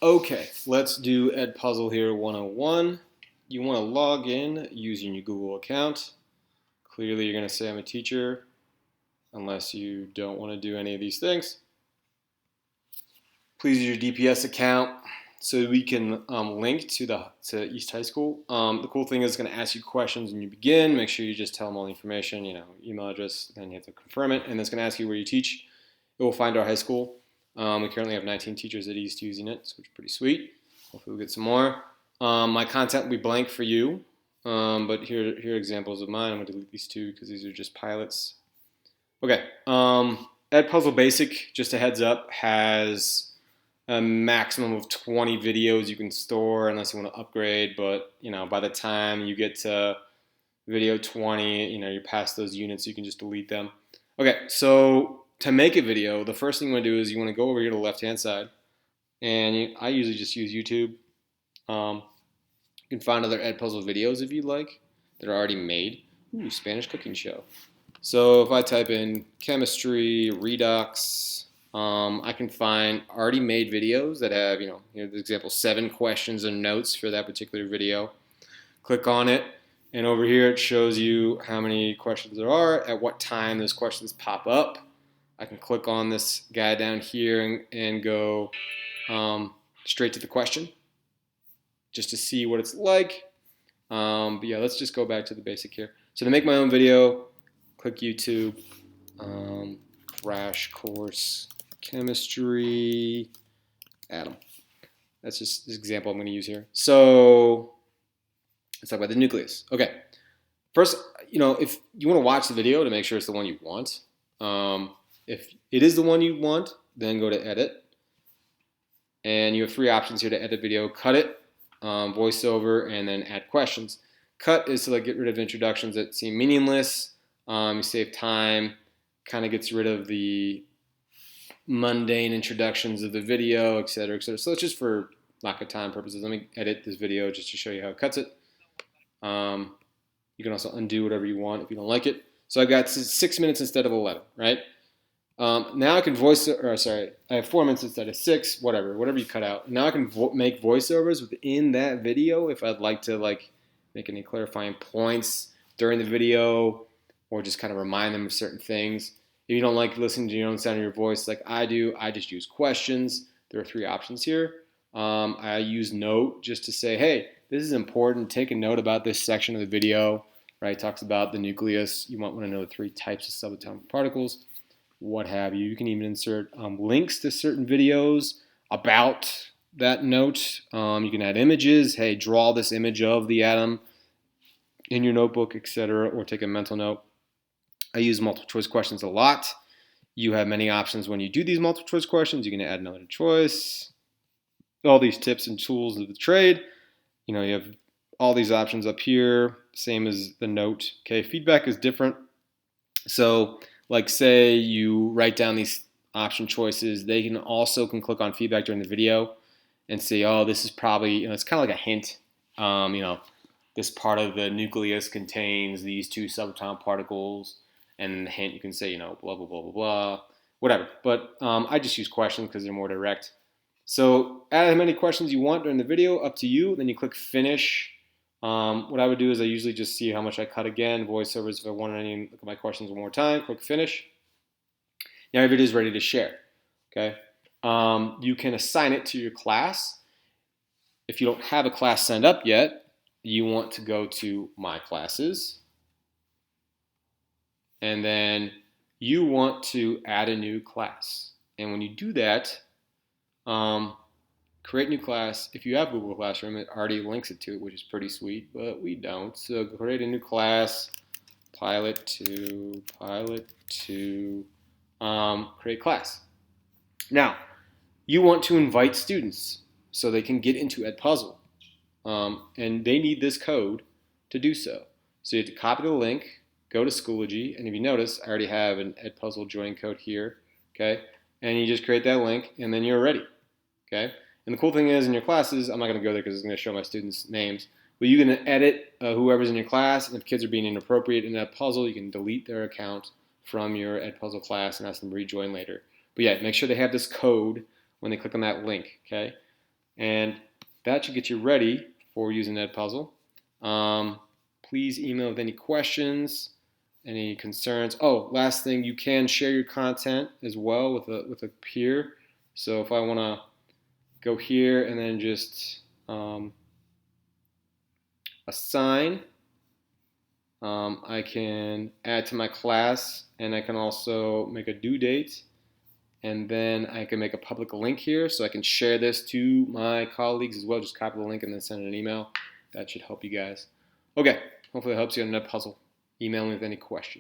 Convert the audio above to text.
Okay, let's do EdPuzzle here 101. You want to log in using your Google account. Clearly you're going to say I'm a teacher unless you don't want to do any of these things. Please use your DPS account so we can link to East High School. The cool thing is it's going to ask you questions when you begin. Make sure you just tell them all the information, email address, then you have to confirm it, and it's going to ask you where you teach. It will find our high school. We currently have 19 teachers at East using it, so it's pretty sweet. Hopefully we'll get some more. My content will be blank for you, but here are examples of mine. I'm going to delete these two because these are just pilots. Okay, EdPuzzle Basic, just a heads up, has a maximum of 20 videos you can store unless you want to upgrade, but by the time you get to video 20, you're past those units, you can just delete them. Okay, so to make a video, the first thing you want to do is you want to go over here to the left-hand side, and I usually just use YouTube. You can find other EdPuzzle videos if you'd like that are already made. Ooh, Spanish cooking show. So if I type in chemistry, Redux, I can find already made videos that have, for example, 7 questions and notes for that particular video. Click on it, and over here it shows you how many questions there are, at what time those questions pop up. I can click on this guy down here and go straight to the question just to see what it's like. But yeah, let's just go back to the basic here. So to make my own video, click YouTube, crash course, chemistry, atom. That's just this example I'm going to use here. So let's talk about the nucleus. Okay, first, if you want to watch the video to make sure it's the one you want, if it is the one you want, then go to edit, and you have 3 options here to edit video: cut it, voiceover, and then add questions. Cut is to get rid of introductions that seem meaningless. You save time, kind of gets rid of the mundane introductions of the video, etc., etc. So it's just for lack of time purposes. Let me edit this video just to show you how it cuts it. You can also undo whatever you want if you don't like it. So I've got 6 minutes instead of 11, right? Now I can I have 4 minutes instead of 6, whatever you cut out. Now I can make voiceovers within that video if I'd like to make any clarifying points during the video, or just kind of remind them of certain things. If you don't like listening to your own sound of your voice like I do, I just use questions. There are 3 options here. I use note just to say, hey, this is important. Take a note about this section of the video, right? It talks about the nucleus. You might want to know the 3 types of subatomic particles, what have you. You can even insert links to certain videos about that note. You can add images. Hey, draw this image of the atom in your notebook, etc., or take a mental note. I use multiple choice questions a lot. You have many options when you do these multiple choice questions. You can add another choice. All these tips and tools of the trade. You have all these options up here, same as the note. Okay, feedback is different. So say you write down these option choices, they can click on feedback during the video and say, oh, this is probably, it's kind of like a hint. This part of the nucleus contains these 2 subatomic particles, and in the hint you can say, blah, blah, blah, blah, blah, whatever. But I just use questions because they're more direct. So add as many questions you want during the video, up to you. Then you click finish. What I would do is I usually just see how much I cut again. Voiceovers, if I want to look at my questions one more time, click finish. Now your video is ready to share. Okay. You can assign it to your class. If you don't have a class signed up yet, you want to go to My Classes. And then you want to add a new class. And when you do that, create new class. If you have Google Classroom, it already links it to it, which is pretty sweet, but we don't. So create a new class, pilot 2, create class. Now, you want to invite students so they can get into EdPuzzle. And they need this code to do so. So you have to copy the link, go to Schoology, and if you notice, I already have an EdPuzzle join code here, okay? And you just create that link, and then you're ready, okay? And the cool thing is, in your classes, I'm not going to go there because it's going to show my students' names, but you can edit whoever's in your class, and if kids are being inappropriate in EdPuzzle, you can delete their account from your EdPuzzle class and ask them to rejoin later. But yeah, make sure they have this code when they click on that link, okay? And that should get you ready for using EdPuzzle. Please email with any questions, any concerns. Oh, last thing, you can share your content as well with a peer. So if I want to go here and then just assign, I can add to my class, and I can also make a due date, and then I can make a public link here so I can share this to my colleagues as well. Just copy the link and then send an email. That should help you guys. Okay, hopefully it helps you on EdPuzzle. Email me with any questions.